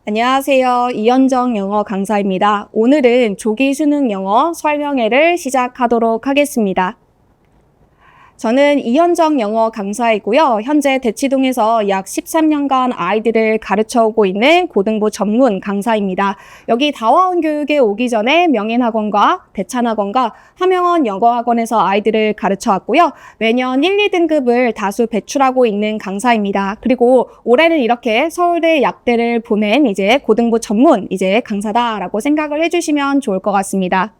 안녕하세요. 이현정 영어 강사입니다. 오늘은 조기 수능 영어 설명회를 시작하도록 하겠습니다. 저는 이현정 영어 강사이고요. 현재 대치동에서 약 13년간 아이들을 가르쳐오고 있는 고등부 전문 강사입니다. 여기 다화원 교육에 오기 전에 명인학원과 대찬학원과 함영원 영어학원에서 아이들을 가르쳐왔고요. 매년 1, 2등급을 다수 배출하고 있는 강사입니다. 그리고 올해는 이렇게 서울대 약대를 보낸 이제 고등부 전문 강사다라고 생각을 해주시면 좋을 것 같습니다.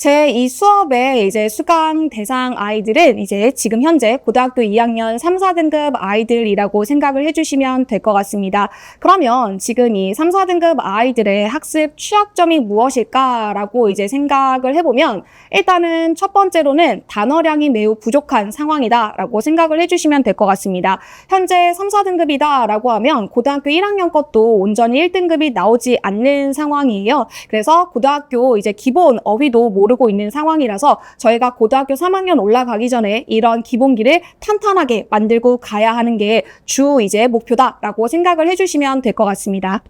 제 이 수업의 수강 대상 아이들은 지금 현재 고등학교 2학년 3, 4등급 아이들이라고 생각을 해주시면 될 것 같습니다. 그러면 지금 이 3, 4등급 아이들의 학습 취약점이 무엇일까라고 생각을 해보면 일단은 첫 번째로는 단어량이 매우 부족한 상황이다라고 생각을 해주시면 될 것 같습니다. 현재 3, 4등급이다라고 하면 고등학교 1학년 것도 온전히 1등급이 나오지 않는 상황이에요. 그래서 고등학교 기본 어휘도 모르고 있는 상황이라서 저희가 고등학교 3학년 올라가기 전에 이런 기본기를 탄탄하게 만들고 가야 하는 게 주 목표다라고 생각을 해주시면 될 것 같습니다.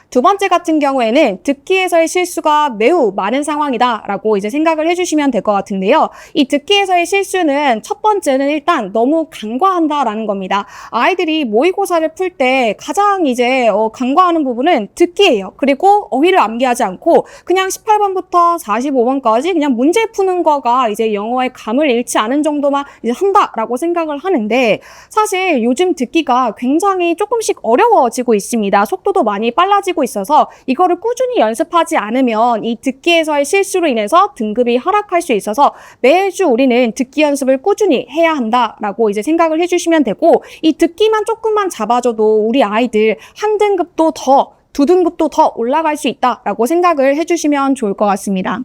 두 번째 같은 경우에는 듣기에서의 실수가 매우 많은 상황이다라고 생각을 해주시면 될 것 같은데요. 이 듣기에서의 실수는 첫 번째는 일단 너무 간과한다라는 겁니다. 아이들이 모의고사를 풀 때 가장 간과하는 부분은 듣기예요. 그리고 어휘를 암기하지 않고 그냥 18번부터 45번까지 그냥 문제 푸는 거가 영어의 감을 잃지 않은 정도만 한다라고 생각을 하는데 사실 요즘 듣기가 굉장히 조금씩 어려워지고 있습니다. 속도도 많이 빨라지고 있어서 이거를 꾸준히 연습하지 않으면 이 듣기에서의 실수로 인해서 등급이 하락할 수 있어서 매주 우리는 듣기 연습을 꾸준히 해야 한다라고 생각을 해주시면 되고 이 듣기만 조금만 잡아줘도 우리 아이들 한 등급도 더, 두 등급도 더 올라갈 수 있다라고 생각을 해주시면 좋을 것 같습니다.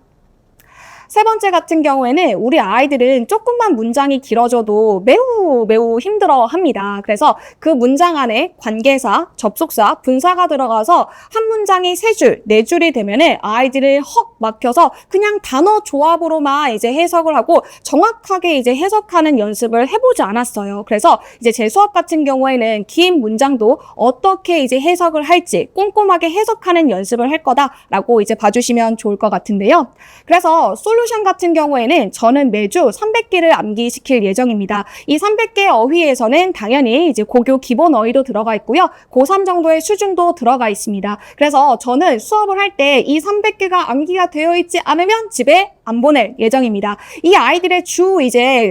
세 번째 같은 경우에는 우리 아이들은 조금만 문장이 길어져도 매우 힘들어합니다. 그래서 그 문장 안에 관계사, 접속사, 분사가 들어가서 한 문장이 3줄, 4줄이 되면은 아이들을 헉 막혀서 그냥 단어 조합으로만 해석을 하고 정확하게 해석하는 연습을 해보지 않았어요. 그래서 제 수업 같은 경우에는 긴 문장도 어떻게 해석을 할지 꼼꼼하게 해석하는 연습을 할 거다라고 봐주시면 좋을 것 같은데요. 그래서 솔루션 같은 경우에는 저는 매주 300개를 암기시킬 예정입니다. 이 300개 어휘에서는 당연히 고교 기본 어휘도 들어가 있고요. 고3 정도의 수준도 들어가 있습니다. 그래서 저는 수업을 할 때 이 300개가 암기가 되어 있지 않으면 집에 안 보낼 예정입니다. 이 아이들의 주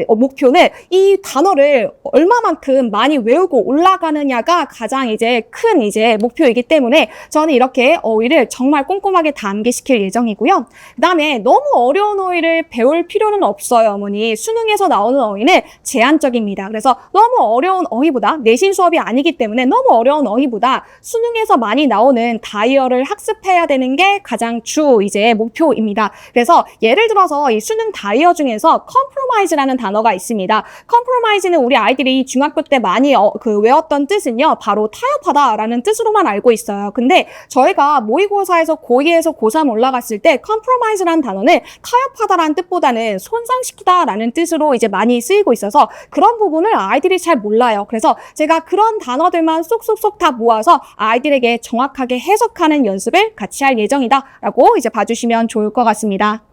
목표는 이 단어를 얼마만큼 많이 외우고 올라가느냐가 가장 큰 목표이기 때문에 저는 이렇게 어휘를 정말 꼼꼼하게 다 암기시킬 예정이고요. 그 다음에 너무 어려운 어휘를 배울 필요는 없어요, 어머니. 수능에서 나오는 어휘는 제한적입니다. 그래서 너무 어려운 어휘보다 내신 수업이 아니기 때문에 너무 어려운 어휘보다 수능에서 많이 나오는 다이어를 학습해야 되는 게 가장 주 목표입니다. 그래서 예를 들어서 이 수능 다이어 중에서 compromise라는 단어가 있습니다. compromise는 우리 아이들이 중학교 때 많이 외웠던 뜻은요, 바로 타협하다라는 뜻으로만 알고 있어요. 근데 저희가 모의고사에서 고2에서 고3 올라갔을 때 compromise라는 단어는 타협하다라는 뜻보다는 손상시키다라는 뜻으로 많이 쓰이고 있어서 그런 부분을 아이들이 잘 몰라요. 그래서 제가 그런 단어들만 쏙쏙쏙 다 모아서 아이들에게 정확하게 해석하는 연습을 같이 할 예정이다라고 봐주시면 좋을 것 같습니다.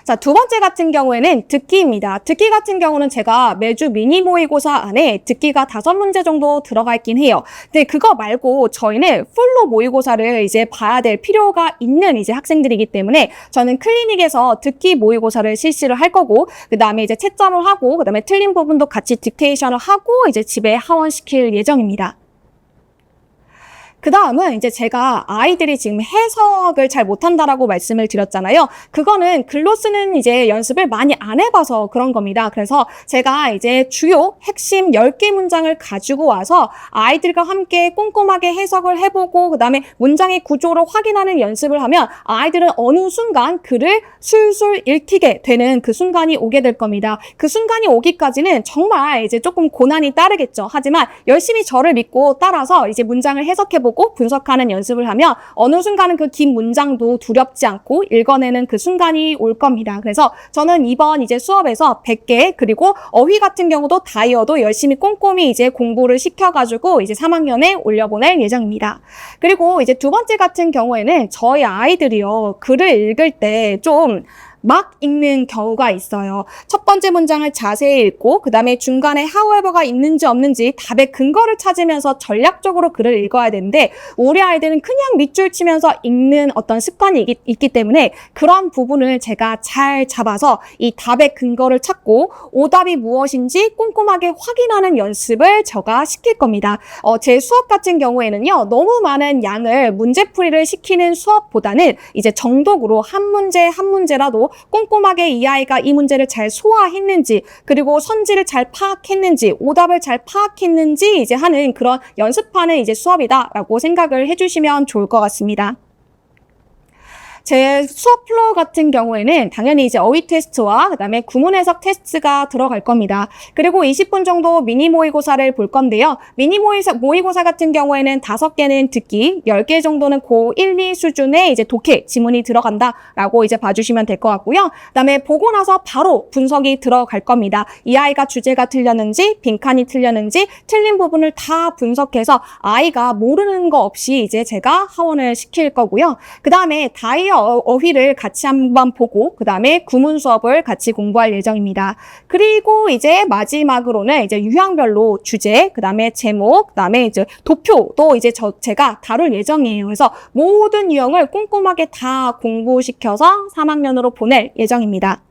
자, 두 번째 같은 경우에는 듣기입니다. 듣기 같은 경우는 제가 매주 미니 모의고사 안에 듣기가 5문제 정도 들어가 있긴 해요. 근데 그거 말고 저희는 풀로 모의고사를 봐야 될 필요가 있는 학생들이기 때문에 저는 클리닉에서 듣기 모의고사를 실시를 할 거고 그 다음에 채점을 하고 그 다음에 틀린 부분도 같이 딕테이션을 하고 집에 하원시킬 예정입니다. 그 다음은 제가 아이들이 지금 해석을 잘 못한다라고 말씀을 드렸잖아요. 그거는 글로 쓰는 연습을 많이 안 해봐서 그런 겁니다. 그래서 제가 주요 핵심 10개 문장을 가지고 와서 아이들과 함께 꼼꼼하게 해석을 해보고 그 다음에 문장의 구조를 확인하는 연습을 하면 아이들은 어느 순간 글을 술술 읽히게 되는 그 순간이 오게 될 겁니다. 그 순간이 오기까지는 정말 조금 고난이 따르겠죠. 하지만 열심히 저를 믿고 따라서 문장을 해석해보고 읽어보고 분석하는 연습을 하면 어느 순간은 그 긴 문장도 두렵지 않고 읽어내는 그 순간이 올 겁니다. 그래서 저는 이번 이제 수업에서 100개 그리고 어휘 같은 경우도 다이어도 열심히 꼼꼼히 이제 공부를 시켜가지고 이제 3학년에 올려보낼 예정입니다. 그리고 이제 두 번째 같은 경우에는 저희 아이들이요, 글을 읽을 때 좀 막 읽는 경우가 있어요. 첫 번째 문장을 자세히 읽고 그 다음에 중간에 however가 있는지 없는지 답의 근거를 찾으면서 전략적으로 글을 읽어야 되는데 우리 아이들은 그냥 밑줄 치면서 읽는 어떤 습관이 있기 때문에 그런 부분을 제가 잘 잡아서 이 답의 근거를 찾고 오답이 무엇인지 꼼꼼하게 확인하는 연습을 제가 시킬 겁니다. 제 수업 같은 경우에는요, 너무 많은 양을 문제풀이를 시키는 수업보다는 이제 정독으로 한 문제 한 문제라도 꼼꼼하게 이 아이가 이 문제를 잘 소화했는지 그리고 선지를 잘 파악했는지 오답을 잘 파악했는지 이제 하는 그런 연습하는 이제 수업이다라고 생각을 해주시면 좋을 것 같습니다. 제 수업 플로우 같은 경우에는 당연히 이제 어휘 테스트와 그다음에 구문 해석 테스트가 들어갈 겁니다. 그리고 20분 정도 미니 모의고사를 볼 건데요. 미니 모의고사 같은 경우에는 5개는 듣기, 10개 정도는 고1, 2 수준의 이제 독해 지문이 들어간다라고 이제 봐주시면 될 것 같고요. 그다음에 보고 나서 바로 분석이 들어갈 겁니다. 이 아이가 주제가 틀렸는지, 빈칸이 틀렸는지, 틀린 부분을 다 분석해서 아이가 모르는 거 없이 이제 제가 하원을 시킬 거고요. 그다음에 어휘를 같이 한번 보고 그 다음에 구문 수업을 같이 공부할 예정입니다. 그리고 이제 마지막으로는 이제 유형별로 주제, 그 다음에 제목, 그 다음에 이제 도표도 이제 제가 다룰 예정이에요. 그래서 모든 유형을 꼼꼼하게 다 공부시켜서 3학년으로 보낼 예정입니다.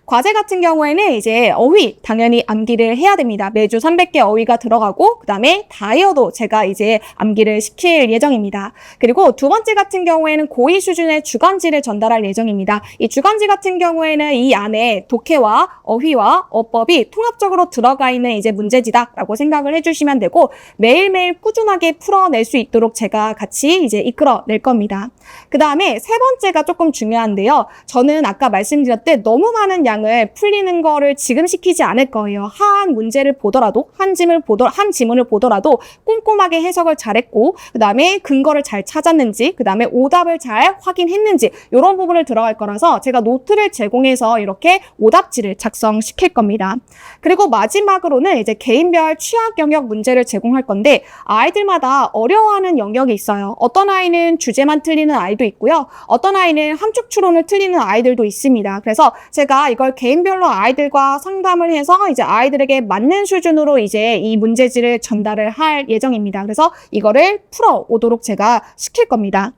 과제 같은 경우에는 이제 어휘 당연히 암기를 해야 됩니다. 매주 300개 어휘가 들어가고 그 다음에 다이어도 제가 이제 암기를 시킬 예정입니다. 그리고 두 번째 같은 경우에는 고2 수준의 주간지를 전달할 예정입니다. 이 주간지 같은 경우에는 이 안에 독해와 어휘와 어법이 통합적으로 들어가 있는 이제 문제지다라고 생각을 해주시면 되고 매일매일 꾸준하게 풀어낼 수 있도록 제가 같이 이제 이끌어낼 겁니다. 그 다음에 세 번째가 조금 중요한데요. 저는 아까 말씀드렸듯 너무 많은 양을 풀리는 거를 지금 시키지 않을 거예요. 한 문제를 보더라도 한 지문을 보더라도 꼼꼼하게 해석을 잘했고 그 다음에 근거를 잘 찾았는지 그 다음에 오답을 잘 확인했는지 이런 부분을 들어갈 거라서 제가 노트를 제공해서 이렇게 오답지를 작성시킬 겁니다. 그리고 마지막으로는 이제 개인별 취약 영역 문제를 제공할 건데 아이들마다 어려워하는 영역이 있어요. 어떤 아이는 주제만 틀리는 아이도 있고요. 어떤 아이는 함축 추론을 틀리는 아이들도 있습니다. 그래서 제가 이걸 개인별로 아이들과 상담을 해서 이제 아이들에게 맞는 수준으로 이제 이 문제지를 전달을 할 예정입니다. 그래서 이거를 풀어오도록 제가 시킬 겁니다.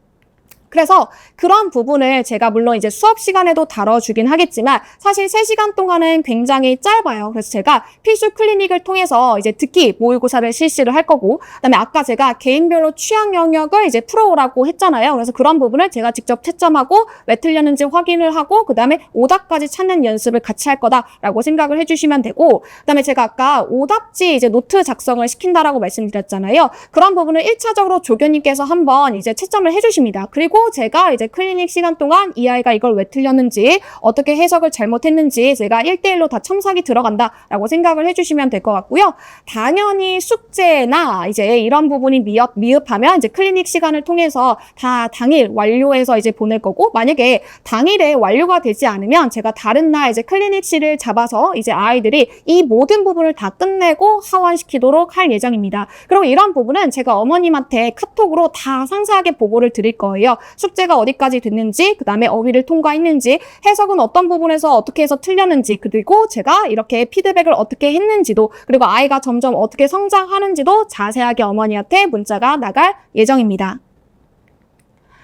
그래서 그런 부분을 제가 물론 이제 수업 시간에도 다뤄주긴 하겠지만 사실 3시간 동안은 굉장히 짧아요. 그래서 제가 필수 클리닉을 통해서 이제 듣기 모의고사를 실시를 할 거고 그다음에 아까 제가 개인별로 취약 영역을 이제 풀어오라고 했잖아요. 그래서 그런 부분을 제가 직접 채점하고 왜 틀렸는지 확인을 하고 그다음에 오답까지 찾는 연습을 같이 할 거다라고 생각을 해주시면 되고 그다음에 제가 아까 오답지 이제 노트 작성을 시킨다라고 말씀드렸잖아요. 그런 부분을 1차적으로 조교님께서 한번 이제 채점을 해주십니다. 그리고 제가 이제 클리닉 시간 동안 이 아이가 이걸 왜 틀렸는지 어떻게 해석을 잘못했는지 제가 1대1로 다 첨삭이 들어간다라고 생각을 해주시면 될 것 같고요. 당연히 숙제나 이제 이런 부분이 미흡하면 이제 클리닉 시간을 통해서 다 당일 완료해서 이제 보낼 거고 만약에 당일에 완료가 되지 않으면 제가 다른 날 이제 클리닉실을 잡아서 이제 아이들이 이 모든 부분을 다 끝내고 하원시키도록 할 예정입니다. 그리고 이런 부분은 제가 어머님한테 카톡으로 다 상세하게 보고를 드릴 거예요. 숙제가 어디까지 됐는지, 그 다음에 어휘를 통과했는지, 해석은 어떤 부분에서 어떻게 해서 틀렸는지, 그리고 제가 이렇게 피드백을 어떻게 했는지도, 그리고 아이가 점점 어떻게 성장하는지도 자세하게 어머니한테 문자가 나갈 예정입니다.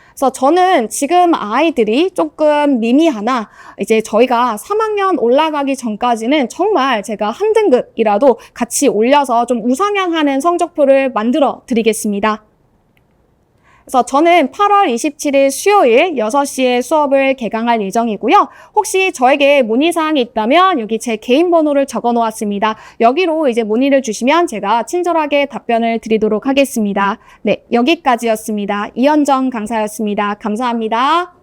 그래서 저는 지금 아이들이 조금 미미하나 이제 저희가 3학년 올라가기 전까지는 정말 제가 한 등급이라도 같이 올려서 좀 우상향하는 성적표를 만들어 드리겠습니다. 그래서 저는 8월 27일 수요일 6시에 수업을 개강할 예정이고요. 혹시 저에게 문의사항이 있다면 여기 제 개인 번호를 적어 놓았습니다. 여기로 이제 문의를 주시면 제가 친절하게 답변을 드리도록 하겠습니다. 네, 여기까지였습니다. 이현정 강사였습니다. 감사합니다.